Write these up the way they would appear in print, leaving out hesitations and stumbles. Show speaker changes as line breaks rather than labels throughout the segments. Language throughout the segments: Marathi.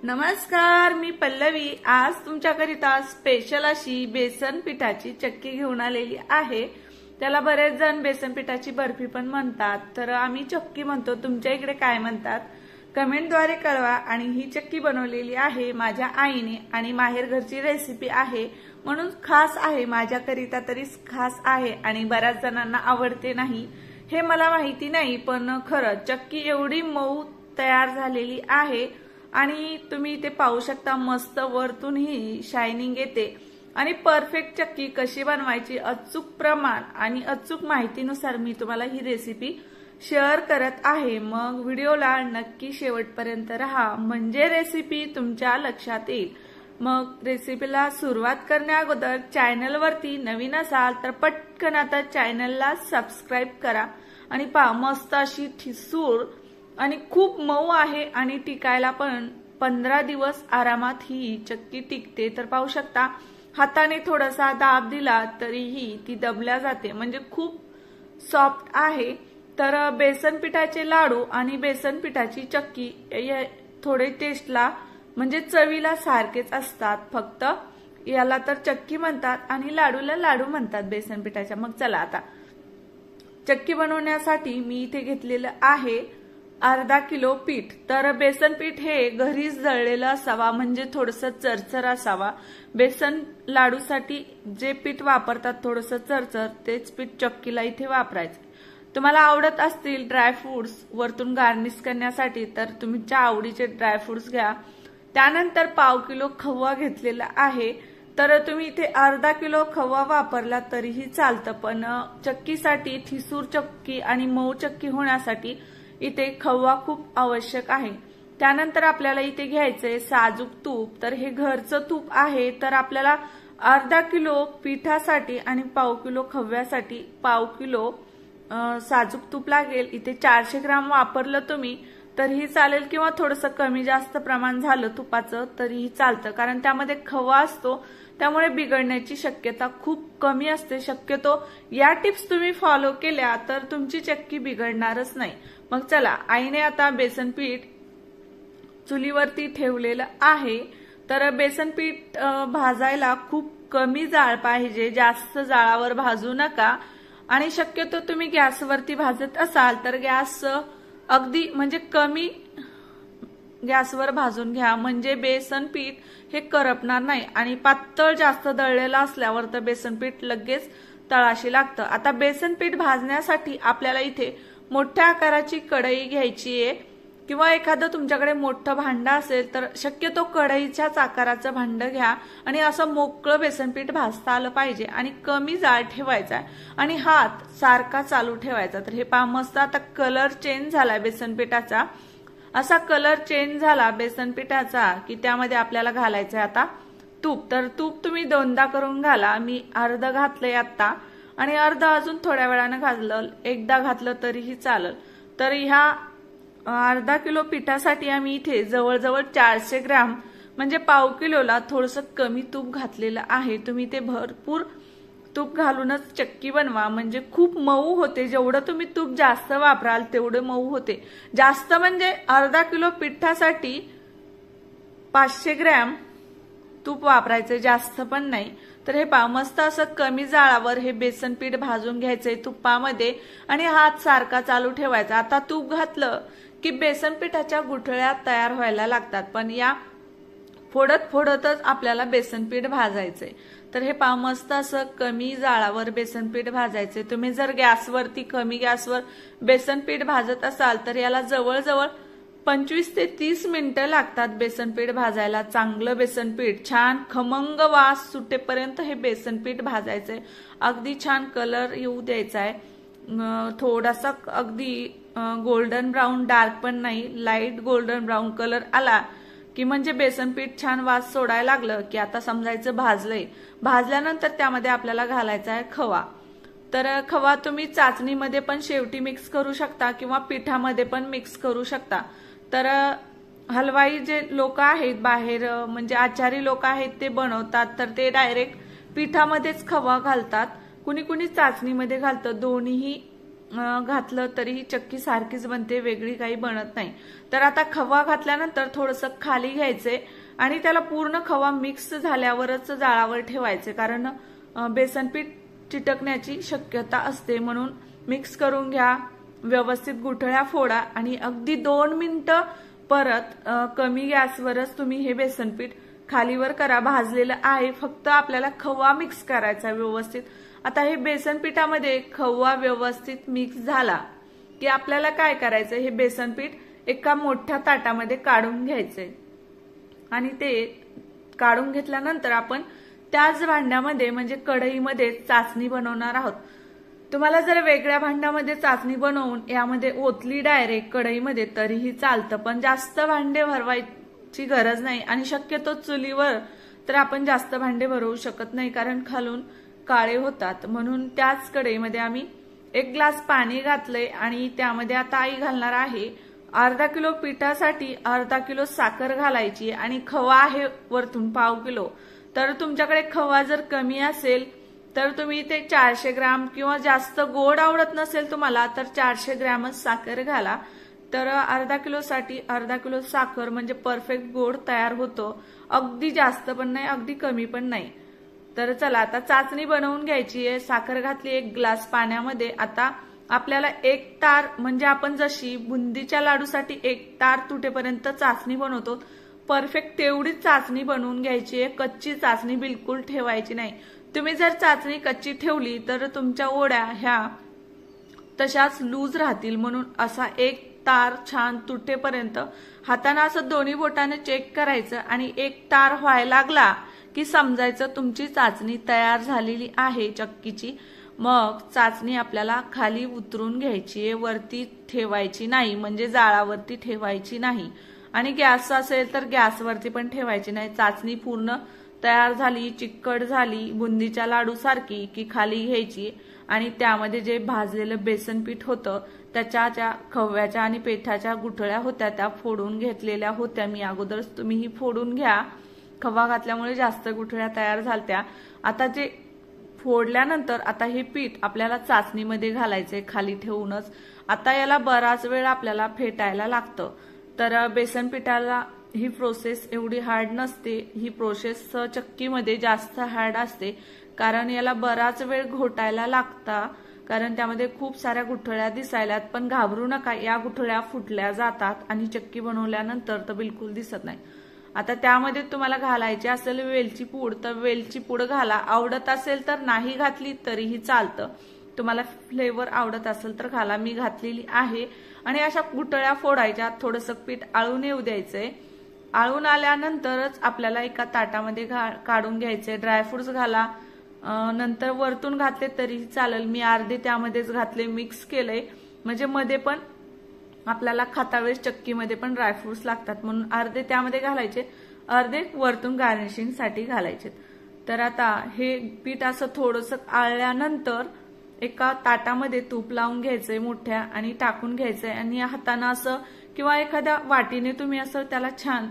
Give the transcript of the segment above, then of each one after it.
नमस्कार, मी पल्लवी आज तुमच्याकरिता स्पेशल अशी बेसन पिठाची चक्की घेऊन आलेली आहे। त्याला बरेच जण बेसन पिठाची बर्फी पण म्हणतात, तर आम्ही चक्की म्हणतो। तुमच्या इकडे काय म्हणतात कमेंटद्वारे कळवा। आणि ही चक्की बनवलेली आहे माझ्या आईने आणि माहेर घरची रेसिपी आहे म्हणून खास आहे, माझ्याकरिता तरी खास आहे आणि बऱ्याच जणांना आवडते नाही हे मला माहिती नाही, पण खरं चक्की एवढी मऊ तयार झालेली आहे आणि तुम्ही इथे पाहू शकता मस्त वरतून ही शायनिंग येते। आणि परफेक्ट चक्की कशी बनवायची अचूक प्रमाण आणि अचूक माहितीनुसार मी तुम्हाला ही रेसिपी शेअर करत आहे। मग व्हिडिओला नक्की शेवटपर्यंत राहा म्हणजे रेसिपी तुमच्या लक्षात येईल। मग रेसिपीला सुरुवात करण्या अगोदर चॅनलवरती नवीन असाल तर पटकन आता चॅनलला सबस्क्राइब करा आणि पहा मस्त अशी ठिसूळ आणि खूप मऊ आहे आणि टिकायला पण 15 दिवस आरामात ही चक्की टिकते। तर पाहू शकता हाताने थोडासा दाब दिला तरीही ती दबल्या जाते, म्हणजे खूप सॉफ्ट आहे। तर बेसन पिठाचे लाडू आणि बेसन पिठाची चक्की थोडे टेस्टला म्हणजे चवीला सारखेच असतात, फक्त याला तर चक्की म्हणतात आणि लाडूला लाडू म्हणतात बेसन पिठाच्या। मग चला आता चक्की बनवण्यासाठी मी इथे घेतलेलं आहे अर्धा किलो पीठ। तर बेसन पीठ हे घरीच दळलेलं असावा, म्हणजे थोडंसं चरचर असावा। बेसन लाडूसाठी जे पीठ वापरतात थोडंसं चरचर, तेच पीठ चक्कीला इथे वापरायचं। तुम्हाला आवडत असतील ड्रायफ्रुट्स वरतून गार्निश करण्यासाठी तर तुमच्या आवडीचे ड्रायफ्रुट्स घ्या। त्यानंतर पाव किलो खवा घेतलेला आहे, तर तुम्ही इथे अर्धा किलो खवा वापरला तरीही चालतं, पण चक्कीसाठी ठिसूर चक्की आणि मऊ चक्की होण्यासाठी इथे खवा खूप आवश्यक आहे। त्यानंतर आपल्याला इथे घ्यायचंय साजूक तूप। तर हे घरचं तूप आहे, तर आपल्याला अर्धा किलो पिठासाठी आणि पाव किलो खव्यासाठी पाव किलो साजूक तूप लागेल। इथे 400 ग्राम वापरलं तुम्ही तरीही चालेल किंवा थोडंसं कमी जास्त प्रमाण झालं तुपाचं तरीही चालतं, कारण त्यामध्ये खवा असतो त्यामुळे बिघडण्याची शक्यता खूप कमी असते। शक्यतो या टिप्स तुम्ही फॉलो केल्या तर तुमची चक्की बिघडणारच नाही। मग चला, आईने आता बेसन पीठ चुलीवरती ठेवलेलं आहे। तर बेसन पीठ भाजायला खूप कमी जाळ पाहिजे, जास्त जाळावर भाजू नका। आणि शक्यतो तुम्ही गॅसवरती भाजत असाल तर गॅस अगदी म्हणजे कमी गॅसवर भाजून घ्या, म्हणजे बेसन पीठ हे करपणार नाही। आणि पातळ जास्त दळलेलं असल्यावर तर बेसन पीठ लगेच तळाशी लागतं। आता बेसन पीठ भाजण्यासाठी आपल्याला इथे मोठ्या आकाराची कढई घ्यायची आहे, किंवा एखादं तुमच्याकडे मोठं भांडं असेल तर शक्यतो कढईच्याच आकाराचं भांडं घ्या आणि असं मोकळं बेसन पीठ भाजता आलं पाहिजे आणि कमी जाळ ठेवायचा आणि हात सारखा चालू ठेवायचा। तर हे पहा मस्त आता कलर चेंज झालाय बेसन पिठाचा। असा कलर चेंज झाला बेसन पिठाचा की त्यामध्ये आपल्याला घालायचंय आता तूप। तर तूप तुम्ही 2दा करून घाला, मी अर्ध घातलंय आता आणि अर्ध अजून थोड्या वेळानं घातलं, एकदा घातलं तरीही चालेल। तर ह्या अर्धा किलो पिठासाठी आम्ही इथे जवळजवळ 400 ग्राम म्हणजे पाव किलोला थोडंसं कमी तूप घातलेलं आहे। तुम्ही ते भरपूर तूप घालूनच चक्की बनवा, म्हणजे खूप मऊ होते। जेवढं तुम्ही तूप जास्त वापराल तेवढं मऊ होते। जास्त म्हणजे अर्धा किलो पिठासाठी 500 ग्रॅम तूप वापरायचं, जास्त पण नाही। तर हे पहा मस्त असं कमी जाळावर हे बेसन पीठ भाजून घ्यायचंय तुपामध्ये आणि हात सारखा चालू ठेवायचा। आता तूप घातलं की बेसन पिठाच्या गुठळ्या तयार व्हायला लागतात, पण या फोडतच आपल्याला बेसन पीठ भाजायचंय। तर हे पहा मस्त असं कमी जाळावर बेसन पीठ भाजायचंय। तुम्ही जर गॅसवरती कमी गॅसवर बेसन पीठ भाजत असाल तर याला जवळजवळ 25 ते 30 मिनिटं लागतात बेसन पीठ भाजायला। चांगलं बेसन पीठ छान खमंग वास सुटेपर्यंत हे बेसन पीठ भाजायचंय, अगदी छान कलर येऊ द्यायचा आहे। थोडासा अगदी गोल्डन ब्राऊन, डार्क पण नाही, लाईट गोल्डन ब्राऊन कलर आला की म्हणजे बेसन पीठ छान वास सोडायला लागलं की आता समजायचं भाजलंय। भाजल्यानंतर त्यामध्ये आपल्याला घालायचा आहे खवा। तर खवा तुम्ही चाचणीमध्ये पण शेवटी मिक्स करू शकता किंवा पिठामध्ये पण मिक्स करू शकता। तर हलवाई जे लोक आहेत बाहेर, म्हणजे आचारी लोक आहेत ते बनवतात, तर ते डायरेक्ट पिठामध्येच खवा घालतात, कुणी कुणी चाचणीमध्ये घालतं। दोन्हीही घातलं तरी चक्की सारखीच बनते, वेगळी काही बनत नाही। तर आता खवा घातल्यानंतर थोडंसं खाली घ्यायचे आणि त्याला पूर्ण खवा मिक्स झाल्यावरच जाळावर ठेवायचे, कारण बेसन पीठ चिटकण्याची शक्यता असते। म्हणून मिक्स करून घ्या, व्यवस्थित गुठळ्या फोडा आणि अगदी 2 मिनिटं परत कमी गॅसवरच तुम्ही हे बेसन पीठ खालीवर करा। भाजलेलं आहे, फक्त आपल्याला खवा मिक्स करायचा व्यवस्थित। आता हे बेसन पिठामध्ये खवा व्यवस्थित मिक्स झाला की आपल्याला काय करायचं, हे बेसन पीठ एका मोठ्या ताटामध्ये काढून घ्यायचे आणि ते काढून घेतल्यानंतर आपण त्याच भांड्यामध्ये म्हणजे कढईमध्ये चाचणी बनवणार आहोत। तुम्हाला जर वेगळ्या भांड्यामध्ये चाचणी बनवून यामध्ये ओतली डायरेक्ट कढईमध्ये तरीही चालतं, पण जास्त भांडे भरवायची गरज नाही आणि शक्यतो चुलीवर तर आपण जास्त भांडे भरवू शकत नाही, कारण खालून काळे होतात। म्हणून त्याच कढईमध्ये आम्ही 1 ग्लास पाणी घातलंय आणि त्यामध्ये आता आई घालणार आहे अर्धा किलो पिठासाठी अर्धा किलो साखर घालायची आणि खवा आहे वरतून पाव किलो। तर तुमच्याकडे खवा जर कमी असेल तर तुम्ही ते 400 ग्राम किंवा जास्त गोड आवडत नसेल तुम्हाला तर 400 ग्रॅमच साखर घाला। तर अर्धा किलो साठी अर्धा किलो साखर म्हणजे परफेक्ट गोड तयार होतो, अगदी जास्त पण नाही अगदी कमी पण नाही। तर चला आता चाचणी बनवून घ्यायची आहे। साखर घातली 1 ग्लास पाण्यामध्ये। आता आपल्याला 1 तार म्हणजे आपण जशी बुंदीच्या लाडूसाठी 1 तार तुटेपर्यंत चाचणी बनवतो, परफेक्ट तेवढीच चाचणी बनवून घ्यायची आहे। कच्ची चाचणी बिलकुल ठेवायची नाही। तुम्ही जर चाचणी कच्ची ठेवली तर तुमच्या ओढ्या ह्या तशाच लूज राहतील। म्हणून असा 1 तार छान तुटेपर्यंत हाताने असं दोन्ही बोटाने चेक करायचं आणि 1 तार व्हायला लागला की समजायचं तुमची चाचणी तयार झालेली आहे चक्कीची। मग चाचणी आपल्याला खाली उतरून घ्यायची आहे, वरती ठेवायची नाही, म्हणजे जाळावरती ठेवायची नाही आणि गॅस असेल तर गॅसवरती पण ठेवायची नाही। चाचणी पूर्ण तयार झाली, चिकट झाली बुंदीच्या लाडू सारखी की खाली घ्यायची आणि त्यामध्ये जे भाजलेलं बेसन पीठ होतं त्याच्या ज्या खव्याच्या आणि पेठाच्या गुठळ्या होत्या त्या फोडून घेतलेल्या होत्या मी अगोदरच, तुम्हीही फोडून घ्या। खवा घातल्यामुळे जास्त गुठळ्या तयार झालत्या। आता जे फोडल्यानंतर आता हे पीठ आपल्याला चाचणीमध्ये घालायचे खाली ठेवूनच। आता याला बराच वेळ आपल्याला फेटायला लागतं। तर बेसन पिठाला ही प्रोसेस एवढी हार्ड नसते, ही प्रोसेस चक्कीमध्ये जास्त हार्ड असते, कारण याला बराच वेळ घोटायला लागता, कारण त्यामध्ये खूप साऱ्या गुठळ्या दिसायल्यात। पण घाबरू नका, या गुठळ्या फुटल्या जातात आणि चक्की बनवल्यानंतर तर बिलकुल दिसत नाही। आता त्यामध्ये तुम्हाला घालायची असेल वेलची पूड तर वेलची पूड घाला, आवडत असेल तर नाही घातली तरीही चालतं। तुम्हाला फ्लेवर आवडत असेल तर घाला, मी घातलेली आहे। आणि अशा गुठळ्या फोडायच्या, थोडंसं पीठ आळून येऊ द्यायचंय। आळून आल्यानंतरच आपल्याला एका ताटामध्ये काढून घ्यायचे। ड्रायफ्रुट्स घाला, नंतर वरतून घातले तरीही चालेल, मी अर्धे त्यामध्येच घातले, मिक्स केलंय, म्हणजे मध्ये पण आपल्याला खातावेळेस चक्कीमध्ये पण ड्रायफ्रुट्स लागतात, म्हणून अर्धे त्यामध्ये घालायचे, अर्धे वरतून गार्निशिंग साठी घालायचे। तर आता हे पीठ असं थोडंसं आळल्यानंतर एका ताटामध्ये तूप लावून घ्यायचंय मोठ्या आणि टाकून घ्यायचंय आणि हाताने असं किंवा एखाद्या वाटीने तुम्ही असं त्याला छान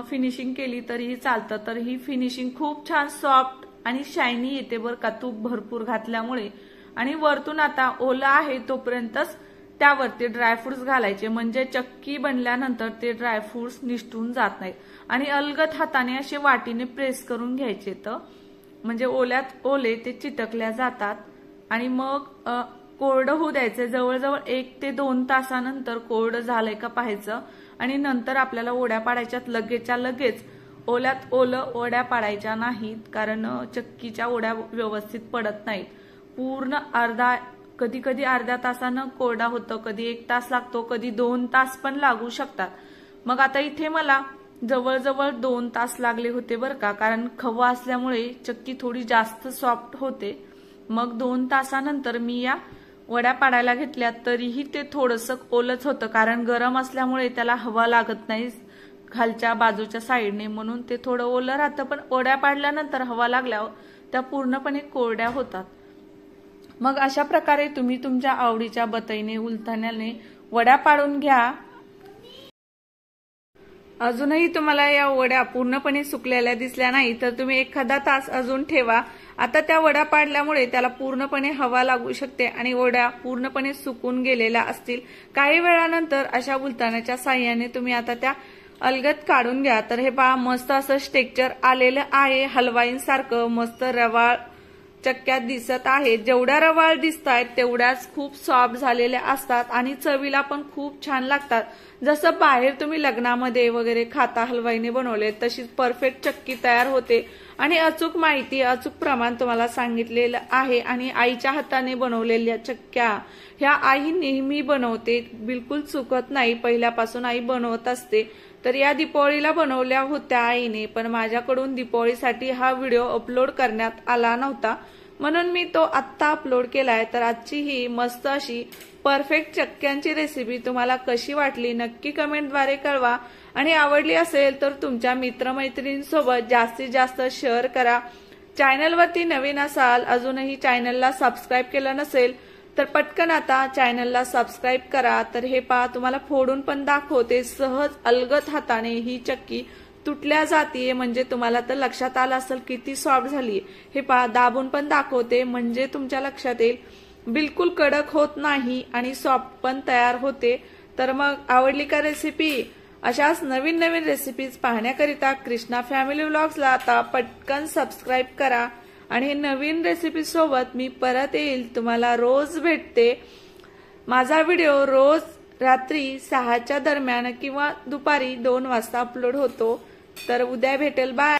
फिनिशिंग केली तरीही चालतं। तर ही फिनिशिंग खूप छान सॉफ्ट आणि शायनी येते बरं का, तूप भरपूर घातल्यामुळे। आणि वरतून आता ओला आहे तोपर्यंतच त्यावरती ड्रायफ्रुट्स घालायचे, म्हणजे चक्की बनल्यानंतर ते ड्रायफ्रुट्स निसटून जात नाहीत। आणि अलगद हाताने असे वाटीने प्रेस करून घ्यायचे, तर म्हणजे ओल्यात ओले ते चिटकल्या जातात। आणि मग कोरडं होऊ द्यायचं, जवळजवळ 1 ते 2 तासानंतर कोरडं झालंय का पाहायचं आणि नंतर आपल्याला ओढ्या पाडायच्यात लगेचच्या लगेच। ओल्यात ओलं ओढ्या पाडायच्या नाहीत, कारण चक्कीच्या ओढ्या व्यवस्थित पडत नाहीत। पूर्ण कधी कधी अर्ध्या तासानं कोरडा होतं, कधी 1 तास लागतो, कधी 2 तास पण लागू शकतात। मग आता इथे मला जवळजवळ 2 तास लागले होते बरं का, कारण खवा असल्यामुळे चक्की थोडी जास्त सॉफ्ट होते। मग 2 तासानंतर मी या वड्या पाडायला घेतल्या, तरीही ते थोडंसं ओलच होतं, कारण गरम असल्यामुळे त्याला हवा लागत नाही खालच्या बाजूच्या साईडने, म्हणून ते थोडं ओलं राहतं। पण वड्या पाडल्यानंतर हवा लागल्यावर त्या पूर्णपणे कोरड्या होतात। मग अशा प्रकारे तुम्ही तुमच्या आवडीच्या बतईने उलथण्याने वड्या पाडून घ्या। अजूनही तुम्हाला या वड्या पूर्णपणे सुकलेल्या दिसल्या नाही तर तुम्ही एखादा तास अजून ठेवा। आता त्या वड्या पाडल्यामुळे त्याला पूर्णपणे हवा लागू शकते आणि वड्या पूर्णपणे सुकून गेलेल्या असतील। काही वेळानंतर अशा उलथण्याच्या साहाय्याने तुम्ही आता त्या अलगद काढून घ्या। तर हे पहा मस्त असं टेक्स्चर आलेलं आहे, हलवाईंसारखं मस्त रवाळ चक्क्या दिसत आहेत। जेवढ्या रवाळ दिसतायत तेवढ्याच खूप सॉफ्ट झालेल्या असतात आणि चवीला पण खूप छान लागतात। जसं बाहेर तुम्ही लग्नामध्ये वगैरे खाता हलवाईने बनवले तशीच परफेक्ट चक्की तयार होते आणि अचूक माहिती अचूक प्रमाण तुम्हाला सांगितलेलं आहे। आणि आईच्या हाताने बनवलेल्या चक्क्या ह्या आई नेहमी बनवते, बिलकुल चुकत नाही, पहिल्यापासून आई बनवत असते। तर या दीपावळीला बनवल्या होत्या आईने, पण माझ्याकडून दीपावळीसाठी हा व्हिडिओ अपलोड करण्यात आला नव्हता म्हणून मी तो आत्ता अपलोड केलाय। तर आजची ही मस्त अशी परफेक्ट चक्क्यांची रेसिपी तुम्हाला कशी वाटली नक्की कमेंटद्वारे कळवा आणि आवडली असेल तर तुमच्या मित्रमैत्रिणींसोबत जास्तीत जास्त शेअर करा। चॅनलवरती नवीन असाल, अजूनही चॅनलला सबस्क्राईब केलं नसेल तर पटकन आता चॅनलला सबस्क्राईब करा। तर हे पहा तुम्हाला फोडून पण दाखवते, सहज अलगद हाताने ही चक्की तुटल्या जातीये, म्हणजे तुम्हाला तर लक्षात आलं असेल किती सॉफ्ट झाली। हे पहा दाबून पण दाखवते म्हणजे तुमच्या लक्षात येईल, बिलकुल कडक होत नाही आणि सॉफ्ट पण तयार होते। तर मग आवडली का रेसिपी? अशाच नवीन नवीन रेसिपीज पाहण्याकरिता कृष्णा फॅमिली व्लॉग्सला आता पटकन सबस्क्राईब करा आणि नवीन रेसिपी सोबत मी परत येईल, तुम्हाला रोज भेटते। माझा व्हिडिओ रोज रात्री 6च्या दरम्यान किंवा दुपारी 2 वाजता अपलोड होतो। तर उद्या भेटेल, बाय।